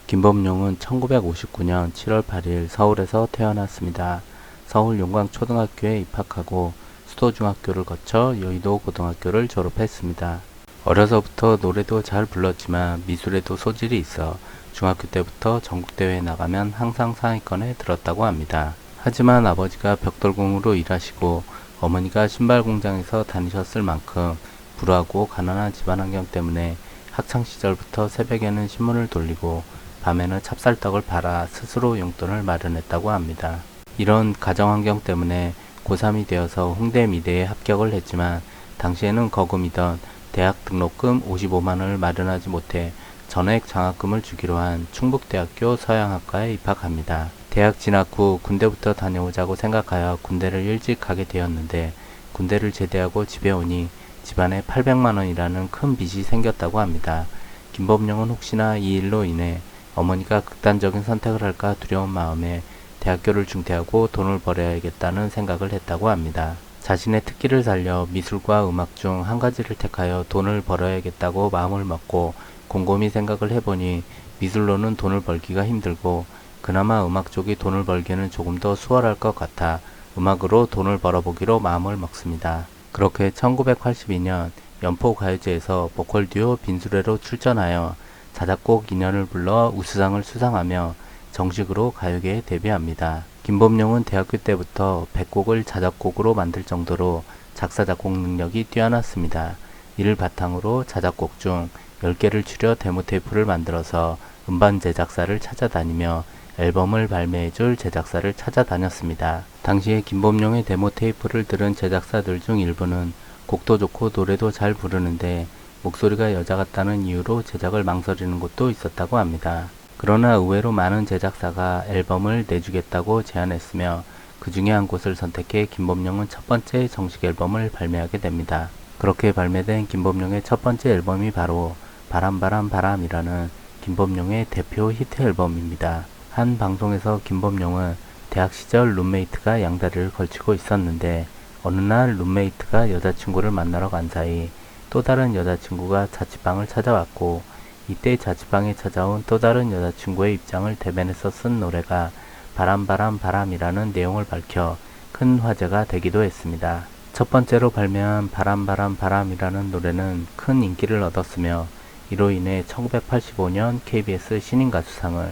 김범용은 1959년 7월 8일 서울에서 태어났습니다. 서울 용광초등학교에 입학하고 수도중학교를 거쳐 여의도 고등학교를 졸업했습니다. 어려서부터 노래도 잘 불렀지만 미술에도 소질이 있어 중학교 때부터 전국대회에 나가면 항상 상위권에 들었다고 합니다. 하지만 아버지가 벽돌공으로 일하시고 어머니가 신발 공장에서 다니셨을 만큼 불우하고 가난한 집안 환경 때문에 학창시절부터 새벽에는 신문을 돌리고 밤에는 찹쌀떡을 팔아 스스로 용돈을 마련했다고 합니다. 이런 가정환경 때문에 고3이 되어서 홍대미대에 합격을 했지만 당시에는 거금이던 대학 등록금 55만원을 마련하지 못해 전액 장학금을 주기로 한 충북대학교 서양학과에 입학합니다. 대학 진학 후 군대부터 다녀오자고 생각하여 군대를 일찍 가게 되었는데 군대를 제대하고 집에 오니 집안에 800만원이라는 큰 빚이 생겼다고 합니다. 김범용은 혹시나 이 일로 인해 어머니가 극단적인 선택을 할까 두려운 마음에 대학교를 중퇴하고 돈을 벌어야겠다는 생각을 했다고 합니다. 자신의 특기를 살려 미술과 음악 중 한 가지를 택하여 돈을 벌어야겠다고 마음을 먹고 곰곰이 생각을 해보니 미술로는 돈을 벌기가 힘들고 그나마 음악 쪽이 돈을 벌기에는 조금 더 수월할 것 같아 음악으로 돈을 벌어보기로 마음을 먹습니다. 그렇게 1982년 연포가요제에서 보컬 듀오 빈수레로 출전하여 자작곡 2년을 불러 우수상을 수상하며 정식으로 가요계에 데뷔합니다. 김범용은 대학교 때부터 100곡을 자작곡으로 만들 정도로 작사 작곡 능력이 뛰어났습니다. 이를 바탕으로 자작곡 중 10개를 추려 데모 테이프를 만들어서 음반 제작사를 찾아다니며 앨범을 발매해줄 제작사를 찾아다녔습니다. 당시에 김범용의 데모 테이프를 들은 제작사들 중 일부는 곡도 좋고 노래도 잘 부르는데 목소리가 여자 같다는 이유로 제작을 망설이는 곳도 있었다고 합니다. 그러나 의외로 많은 제작사가 앨범을 내주겠다고 제안했으며 그 중에 한 곳을 선택해 김범용은 첫 번째 정식 앨범을 발매하게 됩니다. 그렇게 발매된 김범용의 첫 번째 앨범이 바로 바람이라는 김범용의 대표 히트 앨범입니다. 한 방송에서 김범용은 대학 시절 룸메이트가 양다리를 걸치고 있었는데 어느 날 룸메이트가 여자친구를 만나러 간 사이 또 다른 여자친구가 자취방을 찾아왔고 이때 자취방에 찾아온 또 다른 여자친구의 입장을 대변해서 쓴 노래가 바람이라는 내용을 밝혀 큰 화제가 되기도 했습니다. 첫 번째로 발매한 바람이라는 노래는 큰 인기를 얻었으며 이로 인해 1985년 KBS 신인가수상을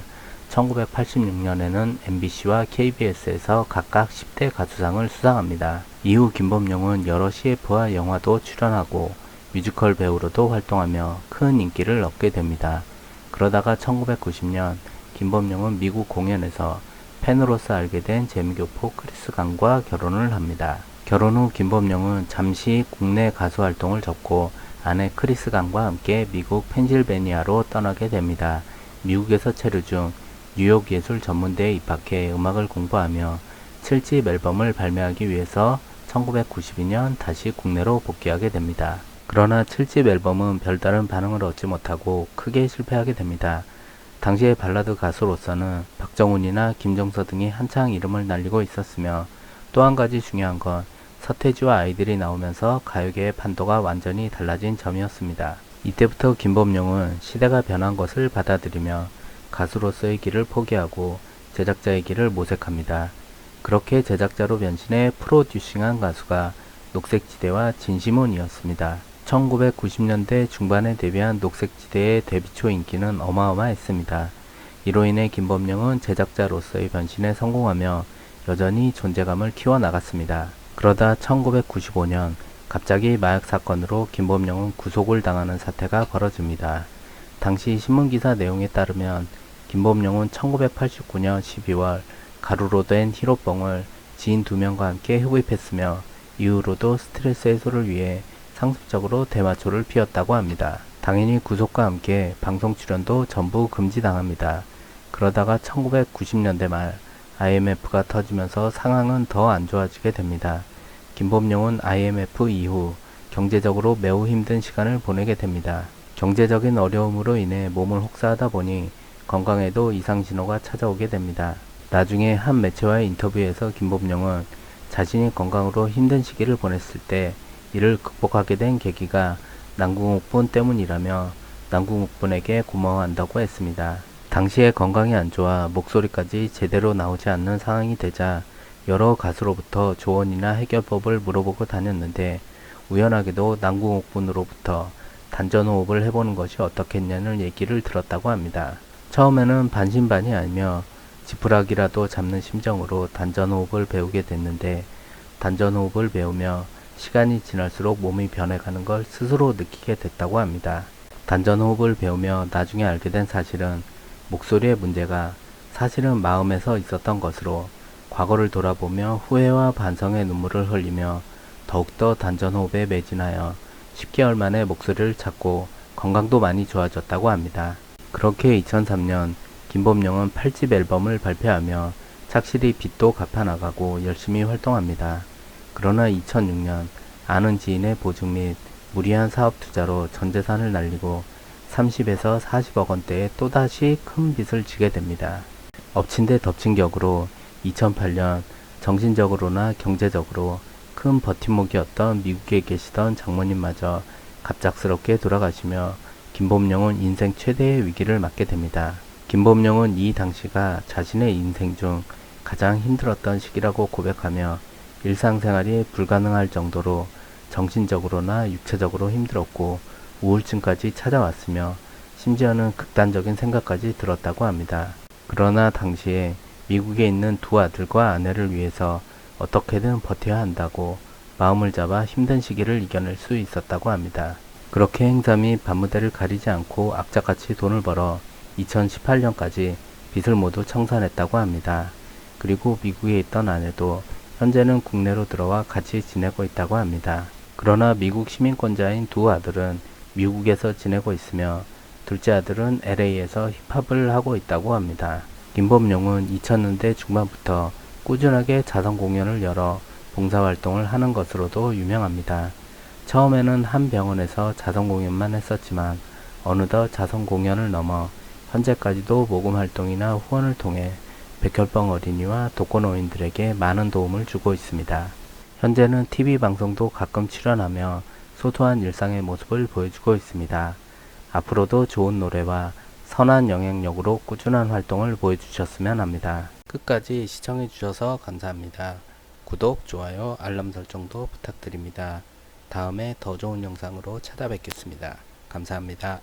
1986년에는 MBC와 KBS에서 각각 10대 가수상을 수상합니다. 이후 김범용은 여러 CF와 영화도 출연하고 뮤지컬 배우로도 활동하며 큰 인기를 얻게 됩니다. 그러다가 1990년 김범용은 미국 공연에서 팬으로서 알게 된 재미교포 크리스 강과 결혼을 합니다. 결혼 후 김범용은 잠시 국내 가수 활동을 접고 아내 크리스 강과 함께 미국 펜실베니아로 떠나게 됩니다. 미국에서 체류 중 뉴욕 예술 전문대에 입학해 음악을 공부하며 7집 앨범을 발매하기 위해서 1992년 다시 국내로 복귀하게 됩니다. 그러나 7집 앨범은 별다른 반응을 얻지 못하고 크게 실패하게 됩니다. 당시의 발라드 가수로서는 박정훈이나 김종서 등이 한창 이름을 날리고 있었으며 또 한 가지 중요한 건 서태지와 아이들이 나오면서 가요계의 판도가 완전히 달라진 점이었습니다. 이때부터 김범용은 시대가 변한 것을 받아들이며 가수로서의 길을 포기하고 제작자의 길을 모색합니다. 그렇게 제작자로 변신해 프로듀싱한 가수가 녹색지대와 진시몬이었습니다. 1990년대 중반에 데뷔한 녹색지대의 데뷔 초 인기는 어마어마했습니다. 이로 인해 김범용은 제작자로서의 변신에 성공하며 여전히 존재감을 키워나갔습니다. 그러다 1995년 갑자기 마약 사건으로 김범용은 구속을 당하는 사태가 벌어집니다. 당시 신문기사 내용에 따르면 김범용은 1989년 12월 가루로 된 히로뽕을 지인 2명과 함께 흡입했으며 이후로도 스트레스 해소를 위해 상습적으로 대마초를 피웠다고 합니다. 당연히 구속과 함께 방송 출연도 전부 금지당합니다. 그러다가 1990년대 말 IMF가 터지면서 상황은 더 안 좋아지게 됩니다. 김범용은 IMF 이후 경제적으로 매우 힘든 시간을 보내게 됩니다. 경제적인 어려움으로 인해 몸을 혹사하다 보니 건강에도 이상 신호가 찾아오게 됩니다. 나중에 한 매체와의 인터뷰에서 김범용은 자신이 건강으로 힘든 시기를 보냈을 때 이를 극복하게 된 계기가 남궁옥분 때문이라며 남궁옥분에게 고마워한다고 했습니다. 당시에 건강이 안 좋아 목소리까지 제대로 나오지 않는 상황이 되자 여러 가수로부터 조언이나 해결법을 물어보고 다녔는데 우연하게도 남궁옥분으로부터 단전호흡을 해보는 것이 어떻겠냐는 얘기를 들었다고 합니다. 처음에는 반신반의하며 지푸라기라도 잡는 심정으로 단전호흡을 배우게 됐는데 단전호흡을 배우며 시간이 지날수록 몸이 변해가는 걸 스스로 느끼게 됐다고 합니다. 단전호흡을 배우며 나중에 알게 된 사실은 목소리의 문제가 사실은 마음에서 있었던 것으로 과거를 돌아보며 후회와 반성의 눈물을 흘리며 더욱더 단전호흡에 매진하여 10개월 만에 목소리를 찾고 건강도 많이 좋아졌다고 합니다. 그렇게 2003년 김범용은 8집 앨범을 발표하며 착실히 빚도 갚아나가고 열심히 활동합니다. 그러나 2006년 아는 지인의 보증 및 무리한 사업 투자로 전 재산을 날리고 30에서 40억 원대의 또다시 큰 빚을 지게 됩니다. 엎친 데 덮친 격으로 2008년 정신적으로나 경제적으로 큰 버팀목이었던 미국에 계시던 장모님마저 갑작스럽게 돌아가시며 김범용은 인생 최대의 위기를 맞게 됩니다. 김범용은 이 당시가 자신의 인생 중 가장 힘들었던 시기라고 고백하며 일상생활이 불가능할 정도로 정신적으로나 육체적으로 힘들었고 우울증까지 찾아왔으며 심지어는 극단적인 생각까지 들었다고 합니다. 그러나 당시에 미국에 있는 두 아들과 아내를 위해서 어떻게든 버텨야 한다고 마음을 잡아 힘든 시기를 이겨낼 수 있었다고 합니다. 그렇게 행사 및 반무대를 가리지 않고 악착같이 돈을 벌어 2018년까지 빚을 모두 청산했다고 합니다. 그리고 미국에 있던 아내도 현재는 국내로 들어와 같이 지내고 있다고 합니다. 그러나 미국 시민권자인 두 아들은 미국에서 지내고 있으며 둘째 아들은 LA에서 힙합을 하고 있다고 합니다. 김범용은 2000년대 중반부터 꾸준하게 자선 공연을 열어 봉사활동을 하는 것으로도 유명합니다. 처음에는 한 병원에서 자선 공연만 했었지만 어느덧 자선 공연을 넘어 현재까지도 모금 활동이나 후원을 통해 백혈병 어린이와 독거노인들에게 많은 도움을 주고 있습니다. 현재는 TV 방송도 가끔 출연하며 소소한 일상의 모습을 보여주고 있습니다. 앞으로도 좋은 노래와 선한 영향력으로 꾸준한 활동을 보여주셨으면 합니다. 끝까지 시청해주셔서 감사합니다. 구독, 좋아요, 알람 설정도 부탁드립니다. 다음에 더 좋은 영상으로 찾아뵙겠습니다. 감사합니다.